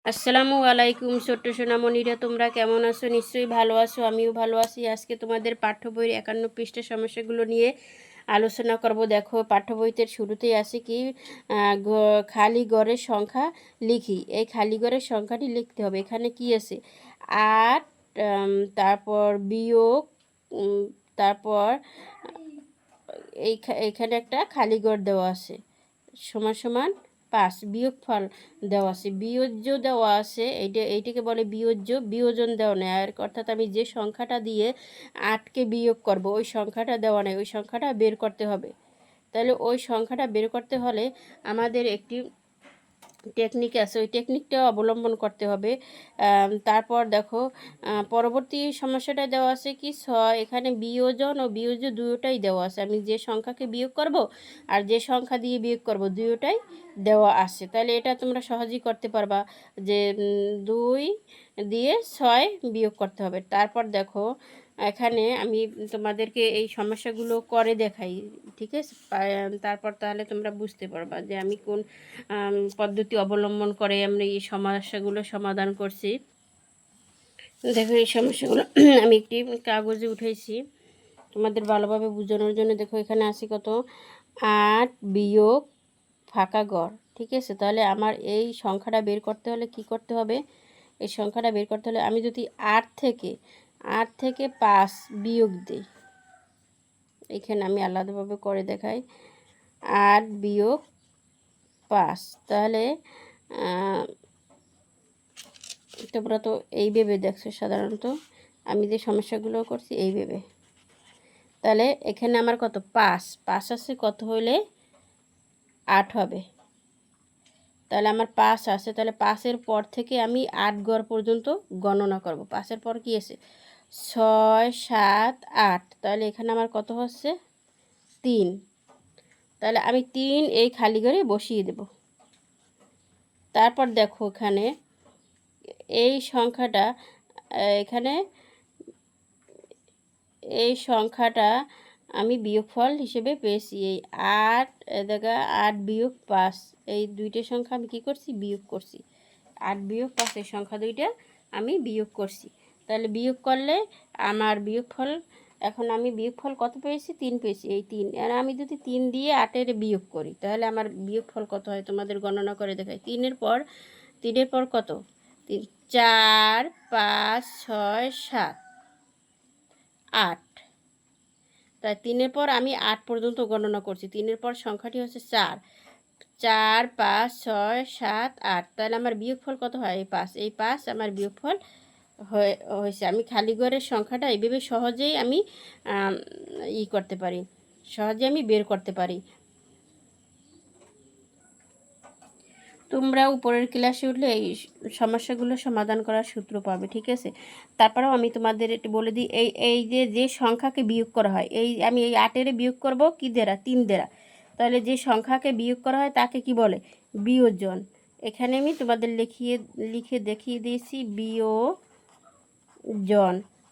আসসালামু আলাইকুম ছোট্ট সোনামণিরা, তোমরা কেমন আছো? নিশ্চয়ই ভালো আছো, আমিও ভালো আছি। আজকে তোমাদের পাঠ্য বইয়ের 51 পৃষ্ঠার সমস্যাগুলো নিয়ে আলোচনা করব। দেখো, পাঠ্য বইতে শুরুতেই আছে কি, খালি ঘরের সংখ্যা লিখি। এই খালি ঘরের সংখ্যাটি লিখতে হবে। এখানে কি আছে? 8, তারপর বিয়োগ, তারপর এইখানে একটা খালি ঘর দেওয়া আছে, সমান সমান 5, বিয়োগফল দেওয়া আছে, বিয়োজ্য দেওয়া আছে। এইটাকে বলে বিয়োজ্য, বিয়োজন দেওয়া নেই। আর অর্থাৎ আমি যে সংখ্যাটা দিয়ে 8কে বিয়োগ করব ওই সংখ্যাটা দেওয়া নেই, ওই সংখ্যাটা বের করতে হবে। তাহলে ওই সংখ্যাটা বের করতে হলে আমাদের একটি টেকনিক আছে, ওই টেকনিকটাও অবলম্বন করতে হবে। তারপর দেখো, পরবর্তী সমস্যাটা দেওয়া আছে কি, এখানে বিয়োজন ও বিয়োজ্য দুটোটাই দেওয়া আছে। আমি যে সংখ্যাকে বিয়োগ করব আর যে সংখ্যা দিয়ে বিয়োগ করব দুটোটাই দেওয়া আছে। তাহলে এটা তোমরা সহজেই করতে পারবা যে 2 দিয়ে 6 বিয়োগ করতে হবে। তারপর দেখো, এখানে আমি তোমাদেরকে এই সমস্যাগুলো করে দেখাই, ঠিক আছে? তারপর তাহলে তোমরা বুঝতে পারবা যে আমি কোন পদ্ধতি অবলম্বন করে আমরা এই সমস্যাগুলো সমাধান করছি। দেখো, এই সমস্যাগুলো আমি একটি কাগজে উঠেছি তোমাদের ভালোভাবে বোঝানোর জন্য। দেখো, এখানে আছে কত, 8 বিয়োগ ফাঁকা ঘর, ঠিক আছে? তাহলে আমার এই সংখ্যাটা বের করতে হলে কি করতে হবে? এই সংখ্যাটা বের করতে হলে আমি যদি 8 থেকে 5 বিয়োগ দিই, এখানে আমি আলাদাভাবে করে দেখাই, 8 বিয়োগ 5, তাহলে তোমরা তো এইভাবে দেখছো সাধারণত, আমি যে সমস্যাগুলো করছি এইভাবে। তাহলে এখানে আমার কত, 5 আছে, কত হলে 8 হবে। তাহলে আমার 5 আছে, তাহলে 5-এর পর থেকে আমি 8 ঘর পর্যন্ত গণনা করব। 5-এর পর কি আছে? 6, 7, 8। তাহলে এখানে আমার কত হচ্ছে? 3। তাহলে আমি 3 এই খালি ঘরে বসিয়ে দেব। তারপর দেখো, এখানে এই সংখ্যাটা, এখানে এই সংখ্যাটা আমি বিয়োগফল হিসেবে পেয়েছি। এই 8 দেখা 8 বিয়োগ 5, এই দুইটা সংখ্যা আমি কী করছি? বিয়োগ করছি। 8 বিয়োগ 5 এই সংখ্যা দুইটা আমি বিয়োগ করছি। তাহলে বিয়োগ করলে আমার বিয়োগফল, এখন আমি বিয়োগফল কত পেয়েছি? 3 পেয়েছি। এই 3, আর আমি যদি 3 দিয়ে 8-এর বিয়োগ করি তাহলে আমার বিয়োগফল কত হয় তোমাদের গণনা করে দেখাই। 3-এর পর কত? 3, 4, 5, 6, 7, 8। তাই 3-এর পর আমি 8 পর্যন্ত গণনা করছি। 3-এর পর সংখ্যাটি হচ্ছে 4, 4, 5, 6, 7, 8। তাহলে আমার বিয়োগফল কত হয়? এই 5, এই 5 আমার বিয়োগফল হয়েছে। আমি খালি ঘরের সংখ্যাটা এইভাবে সহজেই আমি করতে পারি, সহজে আমি বের করতে পারি। তোমরা উপরের ক্লাসে উঠলে এই সমস্যাগুলো সমাধান করার সূত্র পাবে, ঠিক আছে? তারপরেও আমি তোমাদের একটু বলে দিই, এই যে সংখ্যাকে বিয়োগ করা হয়, আমি এই 8-এর বিয়োগ করব কি দ্বারা? 3 দ্বারা। তাহলে যে সংখ্যাকে বিয়োগ করা হয় তাকে কি বলে? বিয়োজন। এখানে আমি তোমাদের লিখে দেখিয়ে দিয়েছি বিয়োজন।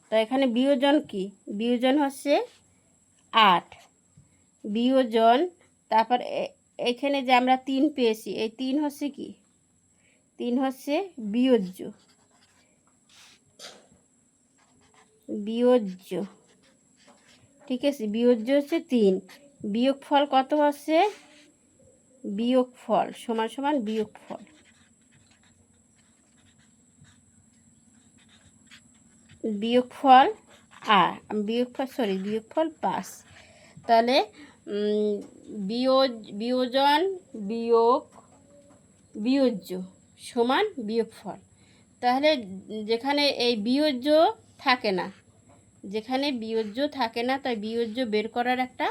তো এখানে বিয়োজন কি? বিয়োজন হচ্ছে 8 বিয়োজন, তারপর এখানে যে আমরা 3 পেয়েছি, এই 3 হচ্ছে কি? 3 হচ্ছে বিয়োজ্য, ঠিক আছে? বিয়োজ্য হচ্ছে 3। বিয়োগফল কত হচ্ছে? বিয়োগফল সমান সমান বিয়োগফল, বিয়োগফল বিয়োগফল 5। তাহলে বিয়োজন বিয়োগ বিয়োজ্য সমান বিয়োগফল। তাহলে যেখানে এই বিয়োজ্য থাকে না, তাই বিয়োজ্য বের করার একটা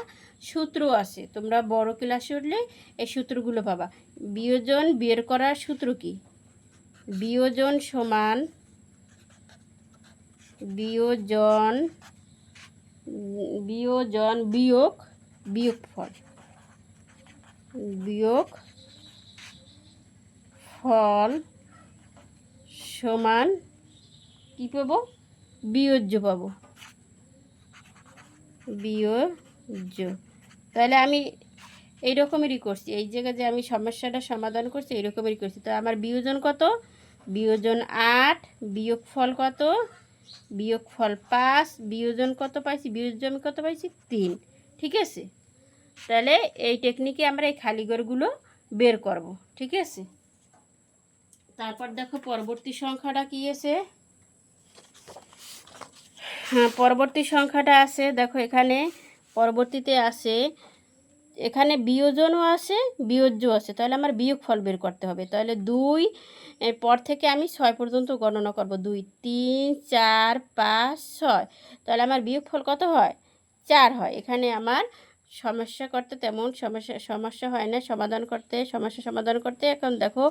সূত্র আছে। তোমরা বড় ক্লাসে উঠলে এই সূত্রগুলো পাবা। বিয়োজন বের করার সূত্র কি? বিয়োজন সমান বিয়োজন বিয়োগফল সমান কি পাবো? বিয়োজ্য পাবো, বিয়োজ্য। তাহলে আমি এই রকমেরই করছি, এই জায়গায় যে আমি সমস্যাটা সমাধান করছি এই রকমেরই করছি। তো আমার বিয়োজন কত? বিয়োজন 8, বিয়োগফল কত? বিয়োগফল 5, বিয়োজন কত পাইছি? বিয়োজ্য আমি কত পাইছি? 3। ঠিক আছে, তাহলে এই টেকনিকে আমরা এই খালিঘরগুলো বের করব। ঠিক আছে, তারপর দেখো পরবর্তী সংখ্যাটা কি আছে। হ্যাঁ, পরবর্তী সংখ্যাটা আছে, দেখো এখানে পরবর্তীতে আছে, এখানে বিয়োজনও আছে বিয়োজ্য আছে, তাহলে আমার বিয়োগফল বের করতে হবে। তাহলে 2 এর পর থেকে আমি 6 পর্যন্ত গণনা করব। 2, 3, 4, 5, 6, তাহলে আমার বিয়োগফল কত হয়? 4 হয়। এখানে আমার সমস্যা করতে তেমন সমস্যা হয় না, সমস্যা সমাধান করতে। এখন দেখো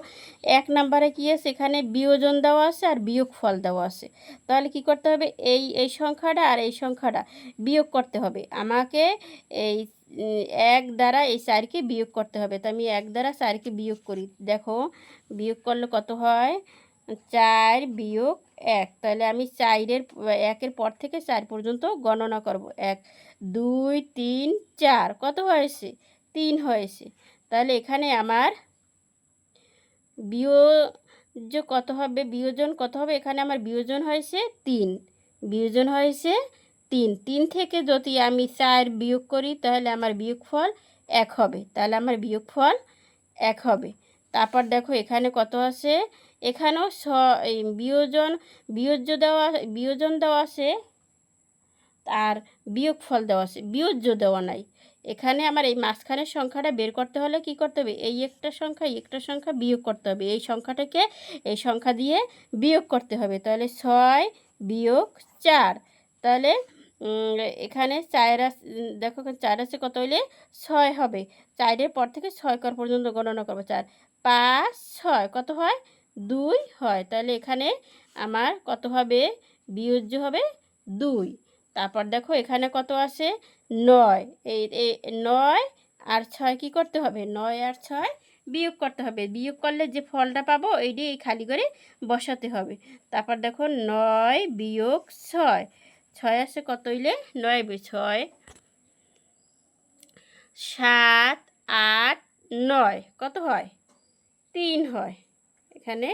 1 নম্বরে কী আছে, এখানে বিয়োজন দেওয়া আছে আর বিয়োগফল দেওয়া আছে। তাহলে কি করতে হবে? এই সংখ্যাটা আর এই সংখ্যাটা বিয়োগ করতে হবে আমাকে। এই 1 দ্বারা এই 4কে বিয়োগ করতে হবে। তো আমি 1 দ্বারা 4কে বিয়োগ করি। দেখো বিয়োগ করলে কত হয়? 4 বিয়োগ 1। তাহলে আমি 1-এর পর থেকে 4 পর্যন্ত গণনা করব। 1, 2, 3, 4 কত হয়েছে? 3 হয়েছে। তাহলে এখানে আমার বিয়োজ্য কত হবে? বিয়োজন কত হবে? এখানে আমার বিয়োজন হয়েছে 3, বিয়োজন হয়েছে 3। 3 থেকে যদি আমি 4 বিয়োগ করি তাহলে আমার বিয়োগফল 1 হবে। তাহলে আমার বিয়োগফল 1 হবে। তারপর দেখো এখানে কত আছে, এখানেও এই বিয়োজন দেওয়া আছে আর বিয়োগফল দেওয়া আছে, বিয়োজ্য দেওয়া নাই। এখানে আমার এই মাঝখানের সংখ্যাটা বের করতে হলে কি করতে হবে? এই একটা সংখ্যা বিয়োগ করতে হবে। এই সংখ্যাটাকে এই সংখ্যা দিয়ে বিয়োগ করতে হবে। তাহলে 6 বিয়োগ 4, তাহলে এখানে 4 আছে, দেখো 4 আছে, কত হইলে 6 হবে। 4-এর পর থেকে 6 কর পর্যন্ত গণনা করবো। 4, 5, 6 কত হয়? 2 হয়। তাহলে এখানে আমার কত হবে? বিয়োজ্য হবে 2। তারপর দেখো এখানে কত আছে? 9। এই 9 আর 6 কী করতে হবে? 9 আর 6 বিয়োগ করতে হবে। বিয়োগ করলে যে ফলটা পাবো এইটি এই খালি করে বসাতে হবে। তারপর দেখো 9 বিয়োগ 6, 6 আছে কত হইলে? 9 6, 7, 8, 9 কত হয়? 3 হয়। এখানে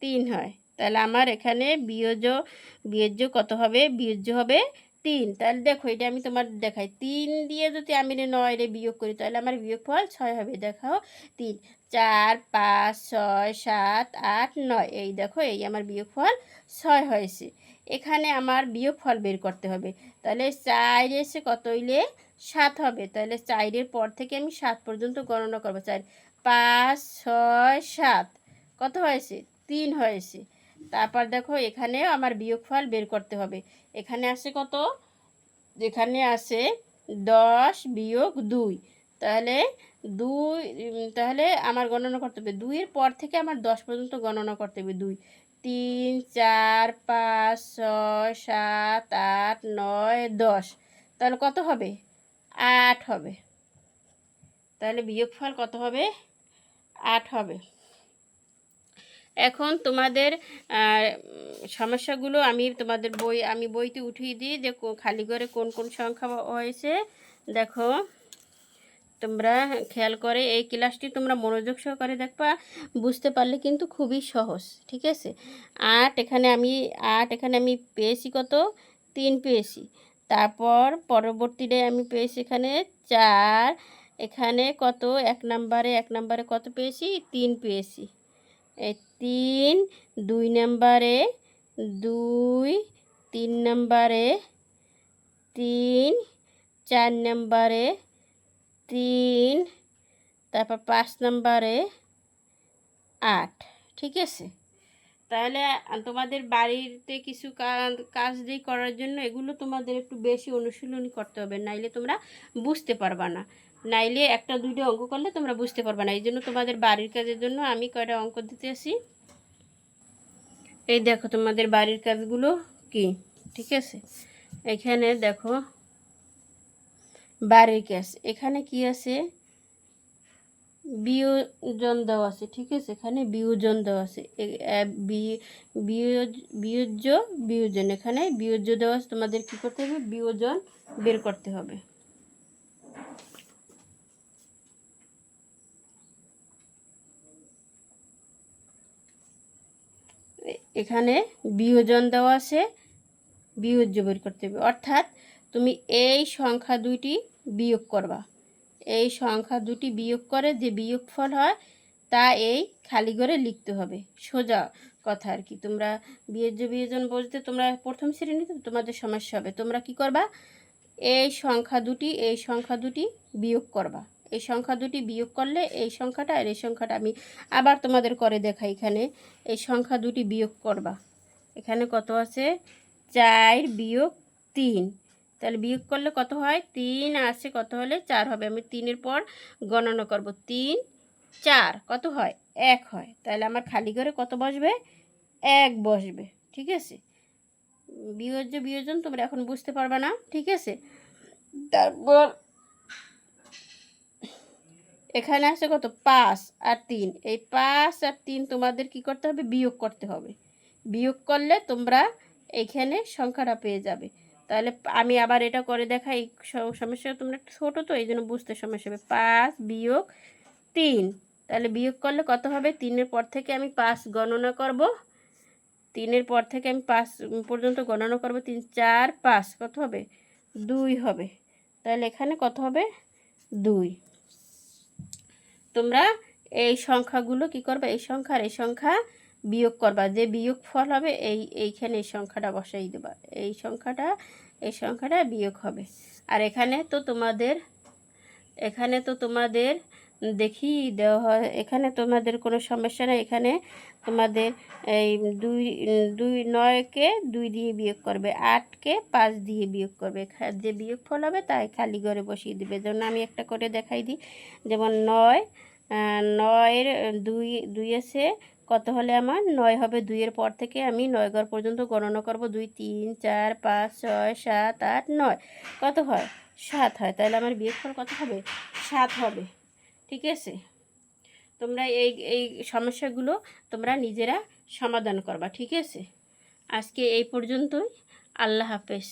3 হয়। তাহলে আমার এখানে বিয়োজ্য কত হবে? বিয়োজ্য হবে 3। তাহলে দেখো এটা আমি তোমার দেখাই। 3 দিয়ে যদি আমি 9 রে বিয়োগ করি তাহলে আমার বিয়োগফল 6 হবে। দেখাও 3, 4, 5, 6, 7, 8, 9, এই দেখো এই আমার বিয়োগফল 6 হয়েছে। এখানে আমার বিয়োগফল বের করতে হবে। তাহলে 4 এসে কত হইলে? 7 হবে। তাহলে 4-এর পর থেকে আমি 7 পর্যন্ত গণনা করবো। 4, 5, 6, 7 কত হয়েছে? 3 হয়েছে। তারপর দেখো এখানেও আমার বিয়োগফল বের করতে হবে। এখানে আসে কত? এখানে আসে 10 বিয়োগ 2, তাহলে 2, তাহলে আমার গণনা করতে হবে 2-এর পর থেকে আমার 10 পর্যন্ত গণনা করতে হবে। 2, 3, 4, 5, 6, 7, 8, 9, 10, তাহলে কত হবে? 8 হবে। তাহলে বিয়োগফল কত হবে? 8 হবে। এখন তোমাদের সমস্যাগুলো তোমাদের আমি বইতে উঠিয়ে দিই যে খালি ঘরে কোন কোন সংখ্যা হয়েছে। দেখো তোমরা খেয়াল করে এই ক্লাসটি তোমরা মনোযোগ সহকারে দেখবা, বুঝতে পারলে কিন্তু খুবই সহজ। ঠিক আছে, 8 এখানে আমি পেয়েছি কত? 3 পেয়েছি। তারপর পরবর্তীতে আমি পেয়েছি এখানে 4, এখানে কত? 1 নম্বরে কত পেয়েছি? 3 পেয়েছি। এই 3, 2 নম্বরে 2, 3 নম্বরে 3, 4 নম্বরে 3, তারপর 5 নম্বরে 8। ঠিক আছে, তাহলে তোমাদের বাড়িতে কিছু কাজ দিয়ে করার জন্য এগুলো তোমাদের একটু বেশি অনুশীলনী করতে হবে, নাইলে তোমরা বুঝতে পারবা না। নাইলে 1-2টা অঙ্ক করলে তোমরা বুঝতে পারবা না। এই জন্য তোমাদের বাড়ির কাজের জন্য আমি কয়টা অঙ্ক দিতে আসি। এই দেখো তোমাদের বাড়ির কাজগুলো কি। ঠিক আছে, এখানে দেখো বাড়ির কাজ, এখানে কি আছে? বিয়োজন দেওয়া আছে। ঠিক আছে, এখানে বিয়োজন দেওয়া আছে। বিয়োজ্য বিয়োজন, এখানে বিয়োজ্য দেওয়া আছে। তোমাদের কী করতে হবে? বিয়োজন বের করতে হবে। এখানে বিয়োজন দেওয়া আছে, বিয়োজ্য বের করতে হবে। অর্থাৎ তুমি এই সংখ্যা দুইটি বিয়োগ করবা, এই সংখ্যা দুটি বিয়োগ করে যে বিয়োগফল হয় তা এই খালি ঘরে লিখতে হবে। সোজা কথা আর কি। তোমরা বিয়োজ্য বিয়োজন বলতে তোমরা প্রথম শ্রেণীতে তোমাদের সমস্যা হবে। তোমরা কি করবা, এই সংখ্যা দুটি বিয়োগ করবা। এই সংখ্যা দুটি বিয়োগ করলে এই সংখ্যাটা আর এই সংখ্যাটা আমি আবার তোমাদের করে দেখাই। এখানে এই সংখ্যা দুটি বিয়োগ করবা। এখানে কত আছে, 4 বিয়োগ 3। তাহলে বিয়োগ করলে কত হয়, 3 আছে কত হলে 4 হবে। আমি 3-এর পর গণনা করব, 3 4 কত হয়, 1 হয়। তাহলে আমার খালি ঘরে কত বসবে, 1 বসবে। ঠিক আছে, বিয়োজ্য বিয়োজন তোমরা এখন বুঝতে পারবে না। ঠিক আছে, তারপর এখানে আছে কত, 5 আর 3। এই 5 আর 3 তোমাদের কি করতে হবে, বিয়োগ করতে হবে। বিয়োগ করলে তোমরা এইখানে সংখ্যাটা পেয়ে যাবে। তাহলে আমি আবার এটা করে দেখাই। সমস্যা তোমরা ছোটো তো এই জন্য বুঝতে সমস্যা হবে। 5 বিয়োগ 3, তাহলে বিয়োগ করলে কত হবে, 3-এর পর থেকে আমি 5 গণনা করব। 3-এর পর থেকে আমি 5 পর্যন্ত গণনা করব। 3 4 5 কত হবে, 2 হবে। তাহলে এখানে কত হবে, 2। তোমরা এই সংখ্যাগুলো কি করবে, এই সংখ্যা আর এই সংখ্যা বিয়োগ করবা। যে বিয়োগ ফল হবে এইখানে এই সংখ্যাটা বসাই দেবা। এই সংখ্যাটা বিয়োগ হবে। আর এখানে তো তোমাদের দেখি দেওয়া হয়, এখানে তোমাদের কোনো সমস্যা নেই। এখানে তোমাদের এই 9কে 2 দিয়ে বিয়োগ করবে, 8কে 5 দিয়ে বিয়োগ করবে। যে বিয়োগ ফল হবে তাই খালি ঘরে বসিয়ে দেবে। যেমন আমি একটা করে দেখাই দিই। যেমন 9-এর 2 আছে কত হলে আমার 9 হবে। 2-এর পর থেকে আমি 9 ঘর পর্যন্ত গণনা করব। 2 3 4 5 6 7 8 9 কত হয়, 7 হয়। তাহলে আমার বিয়োগফল কত হবে, 7 হবে। ঠিক আছে, তোমরা এই সমস্যাগুলো তোমরা নিজেরা সমাধান করবা। ঠিক আছে, আজকে এই পর্যন্তই। আল্লাহ হাফেজ।